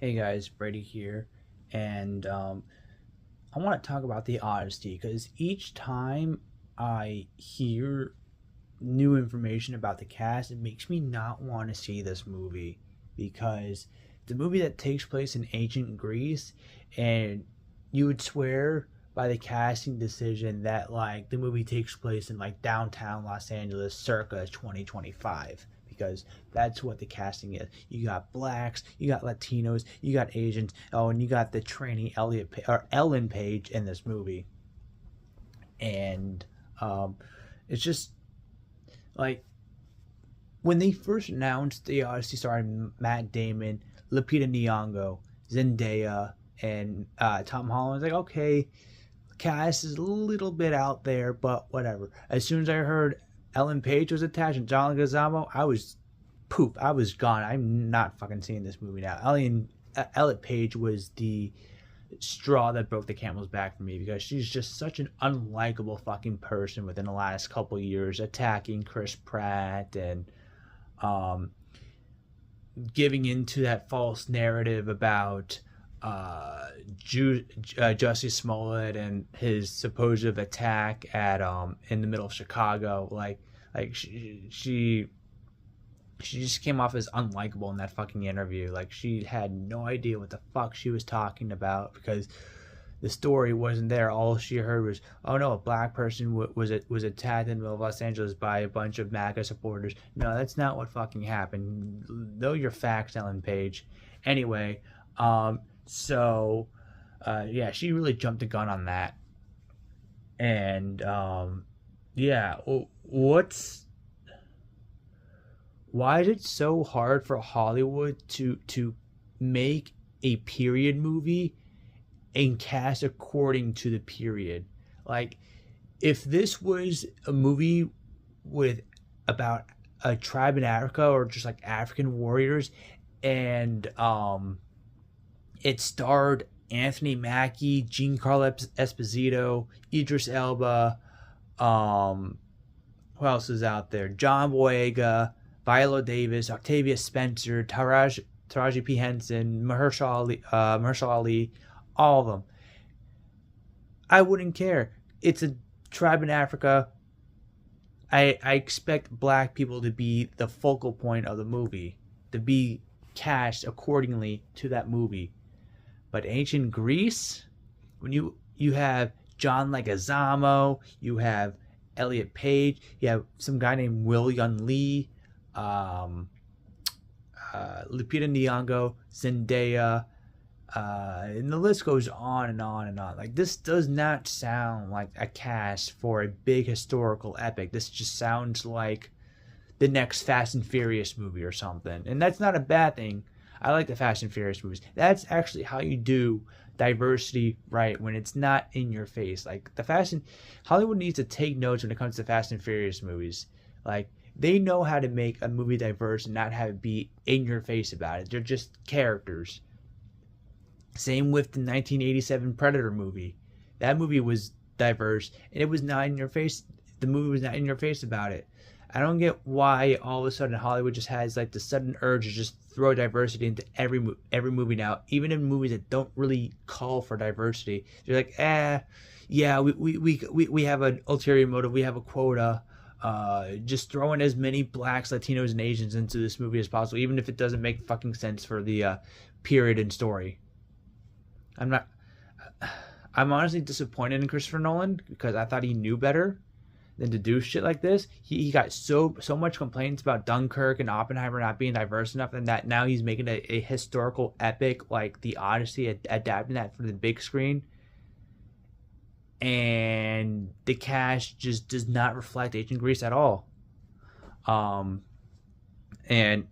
Hey guys, Brady here, and I want to talk about the Odyssey because each time I hear new information about the cast, it makes me not want to see this movie because the movie that takes place in ancient Greece, and you would swear by the casting decision that like the movie takes place in like downtown Los Angeles circa 2025 because that's what the casting is. You got blacks, you got Latinos, you got Asians. Oh, and you got the trainee or Ellen Page in this movie, and um, it's just like when they first announced the Odyssey starring Matt Damon, Lupita Nyong'o, Zendaya, and Tom Holland, I was like, okay, cast is a little bit out there, but whatever. As soon as I heard Ellen Page was attached and John Leguizamo, I was poof, I was gone. I'm not fucking seeing this movie now. Ellen Page was the straw that broke the camel's back for me because she's just such an unlikable fucking person within the last couple years, attacking Chris Pratt and um, giving into that false narrative about Jussie Smollett and his supposed attack at in the middle of Chicago. She just came off as unlikable in that fucking interview. Like she had no idea what the fuck she was talking about because the story wasn't there. All she heard was, "Oh no, a black person was attacked in the middle of Los Angeles by a bunch of MAGA supporters." No, that's not what fucking happened. Know your facts, Ellen Page. Anyway, yeah, she really jumped the gun on that, and yeah, what's why is it so hard for Hollywood to make a period movie and cast according to the period? Like, if this was a movie with about a tribe in Africa or just like African warriors, and it starred Anthony Mackie, Giancarlo Esposito, Idris Elba, um, who else is out there? John Boyega, Viola Davis, Octavia Spencer, Taraji P. Henson, Mahershala Ali, all of them. I wouldn't care. It's a tribe in Africa. I expect black people to be the focal point of the movie, to be cast accordingly to that movie. But ancient Greece, when you have John Leguizamo, you have Elliot Page, you have some guy named William Lee, um, Lupita Nyong'o, Zendaya, and the list goes on and on and on. Like this does not sound like a cast for a big historical epic. This just sounds like the next Fast and Furious movie or something, and that's not a bad thing. I like the Fast and Furious movies. That's actually how you do diversity right when it's not in your face. Like the Fast and Hollywood needs to take notes when it comes to Fast and Furious movies. Like they know how to make a movie diverse and not have it be in your face about it. They're just characters. Same with the 1987 Predator movie. That movie was diverse and it was not in your face. The movie was not in your face about it. I don't get why all of a sudden Hollywood just has like the sudden urge to just throw diversity into every movie now, even in movies that don't really call for diversity. They're like, yeah, we have an ulterior motive, we have a quota. Just throw in as many blacks, Latinos, and Asians into this movie as possible, even if it doesn't make fucking sense for the period and story. I'm not. I'm honestly disappointed in Christopher Nolan because I thought he knew better than to do shit like this. He got so much complaints about Dunkirk and Oppenheimer not being diverse enough, and that now he's making a historical epic like the Odyssey, adapting that for the big screen, and the cast just does not reflect ancient Greece at all. Um, and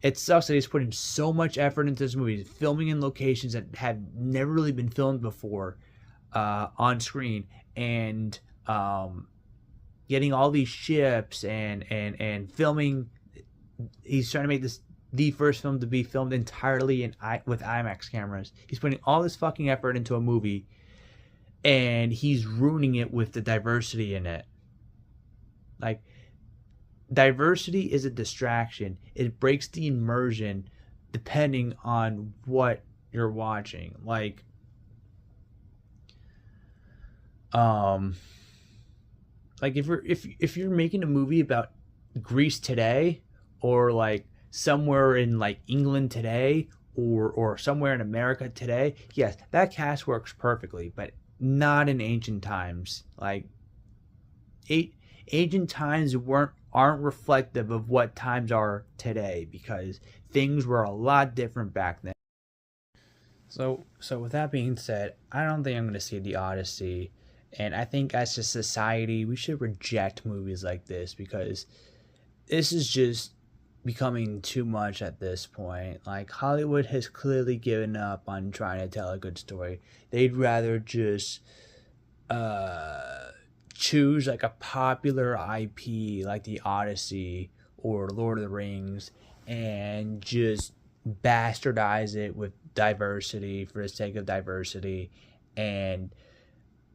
it sucks that he's putting so much effort into this movie, filming in locations that have never really been filmed before on screen, and getting all these ships and filming. He's trying to make this the first film to be filmed entirely with IMAX cameras. He's putting all this fucking effort into a movie, and he's ruining it with the diversity in it. Like, diversity is a distraction. It breaks the immersion depending on what you're watching. Um, like if you're making a movie about Greece today, or like somewhere in like England today, or somewhere in America today, yes, that cast works perfectly, but not in ancient times. Like ancient times aren't reflective of what times are today, because things were a lot different back then. So with that being said, I don't think I'm going to see the Odyssey, and I think as a society we should reject movies like this, because this is just becoming too much at this point. Like, Hollywood has clearly given up on trying to tell a good story. They'd rather just uh choose like a popular IP like the Odyssey or Lord of the Rings, and just bastardize it with diversity for the sake of diversity. And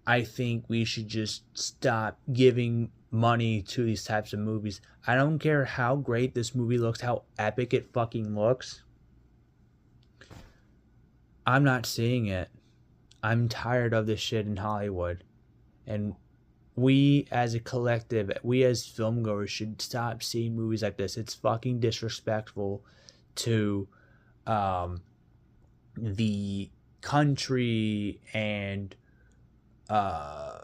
I think we should just stop giving money to these types of movies. I don't care how great this movie looks, how epic it fucking looks. I'm not seeing it. I'm tired of this shit in Hollywood. And we as a collective, we as filmgoers should stop seeing movies like this. It's fucking disrespectful to um, the country and uh,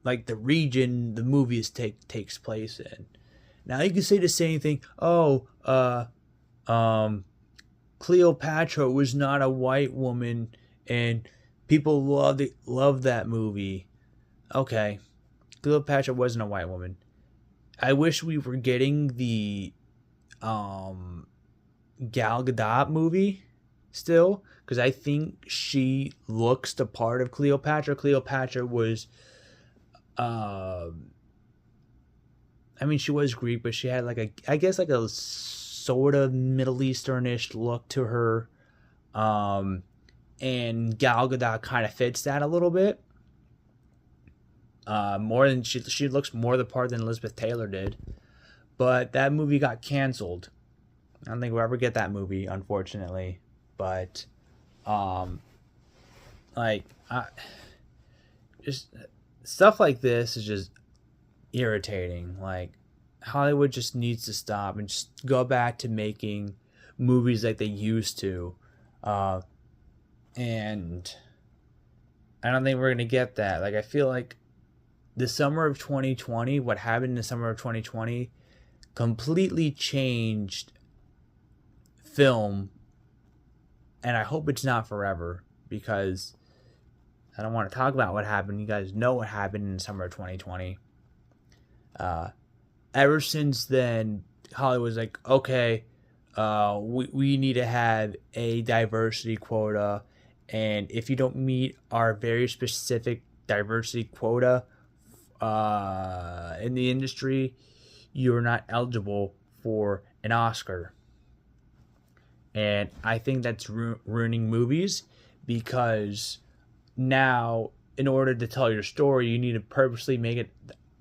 like the region the movies takes place in. Now you can say the same thing. Oh, um, Cleopatra was not a white woman, and people love that movie. Okay, Cleopatra wasn't a white woman. I wish we were getting the um, Gal Gadot movie still, because I think she looks the part of Cleopatra. Cleopatra was, uh, I mean, she was Greek, but she had like I guess like a sort of Middle Easternish look to her. Um, and Gal Gadot kind of fits that a little bit. More than she looks more the part than Elizabeth Taylor did. But that movie got canceled. I don't think we'll ever get that movie, unfortunately. But um, like just stuff like this is just irritating. Like, Hollywood just needs to stop and just go back to making movies like they used to. Uh, and I don't think we're gonna get that. Like, I feel like the summer of 2020, what happened in the summer of 2020, completely changed film, and I hope it's not forever, because I don't want to talk about what happened. You guys know what happened in the summer of 2020. Ever since then, Hollywood's like, okay, we need to have a diversity quota, and if you don't meet our very specific diversity quota in the industry, you're not eligible for an Oscar. And I think that's ruining movies, because now, in order to tell your story, you need to purposely make it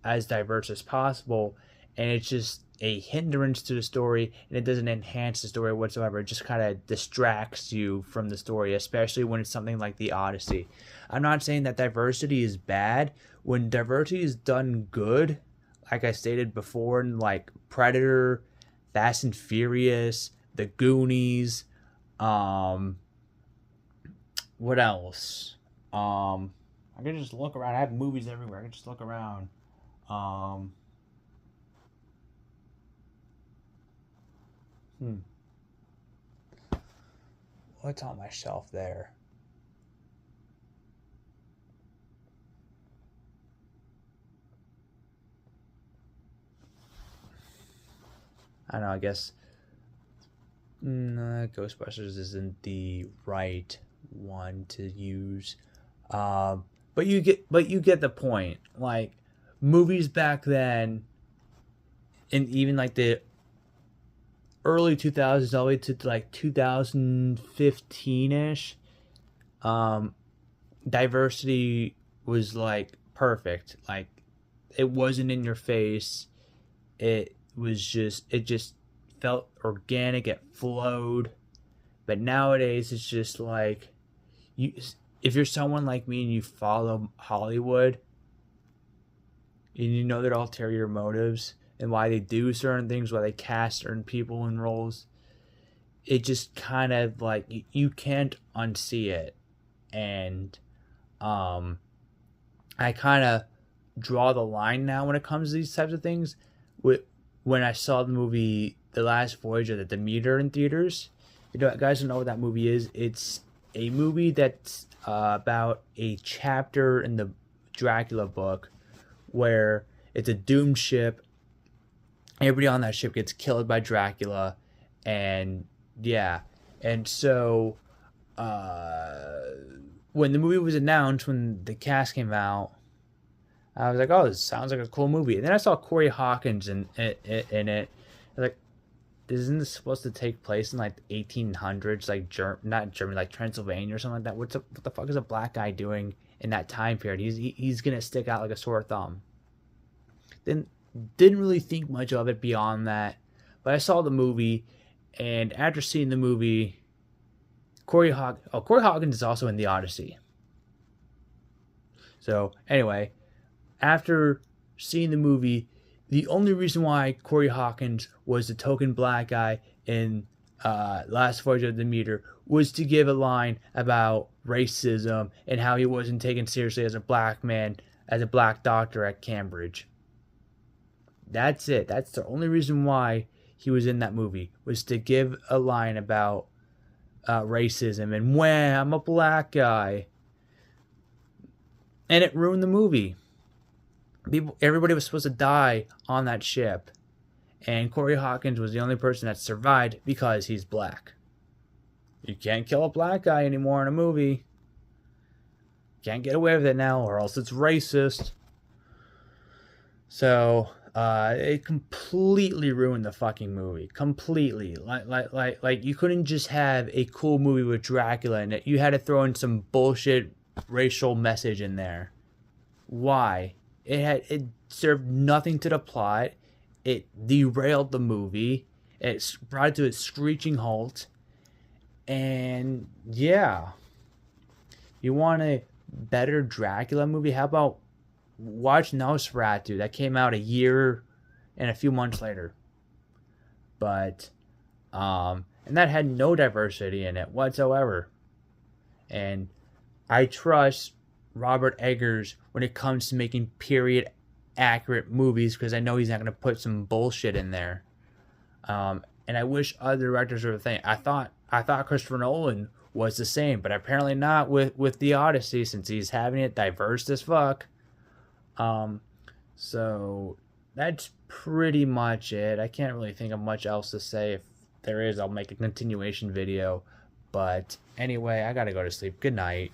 as diverse as possible, and it's just a hindrance to the story, and it doesn't enhance the story whatsoever. It just kind of distracts you from the story, especially when it's something like the Odyssey. I'm not saying that diversity is bad. When diversity is done good, like I stated before, in like Predator, Fast and Furious, The Goonies, what else? I can just look around. I have movies everywhere. I can just look around. Um, hmm. What's on my shelf there? I don't know. I guess Ghostbusters isn't the right one to use. But you get the point. Like, movies back then, and even like the early 2000s all the way to like 2015 ish, um, diversity was like perfect. Like, it wasn't in your face. It just felt organic, it flowed. But nowadays it's just like, if you're someone like me and you follow Hollywood and you know their ulterior motives and why they do certain things, why they cast certain people in roles, it just kind of like you can't unsee it. And I kind of draw the line now when it comes to these types of things. When I saw the movie The Last Voyage of the Demeter in theaters, you know, guys don't know what that movie is. It's a movie that's about a chapter in the Dracula book where it's a doomed ship. Everybody on that ship gets killed by Dracula, and yeah, and so when the movie was announced, when the cast came out, I was like, "Oh, this sounds like a cool movie." And then I saw Corey Hawkins in it. I was like, isn't this supposed to take place in like the 1800s, like not Germany, like Transylvania or something like that? What the fuck is a black guy doing in that time period? He's gonna stick out like a sore thumb. Then didn't really think much of it beyond that, but I saw the movie, and after seeing the movie, Corey Hawkins is also in the Odyssey. So anyway, after seeing the movie, the only reason why Corey Hawkins was the token black guy in Last Voyage of the Demeter was to give a line about racism and how he wasn't taken seriously as a black man, as a black doctor at Cambridge. That's it. That's the only reason why he was in that movie, was to give a line about racism and when I'm a black guy. And it ruined the movie. Everybody was supposed to die on that ship, and Corey Hawkins was the only person that survived because he's black. You can't kill a black guy anymore in a movie. Can't get away with it now, or else it's racist. So it completely ruined the fucking movie. Completely. Like you couldn't just have a cool movie with Dracula in it. You had to throw in some bullshit racial message in there. Why? It served nothing to the plot. It derailed the movie. It brought it to a screeching halt. And yeah, you want a better Dracula movie? How about watch Nosferatu? That came out a year and a few months later. But and that had no diversity in it whatsoever. And I trust Robert Eggers when it comes to making period accurate movies, because I know he's not going to put some bullshit in there. And I wish other directors were the same. I thought Christopher Nolan was the same, but apparently not with the Odyssey, since he's having it diverse as fuck. So that's pretty much it. I can't really think of much else to say. If there is, I'll make a continuation video. But anyway, I gotta go to sleep. Good night.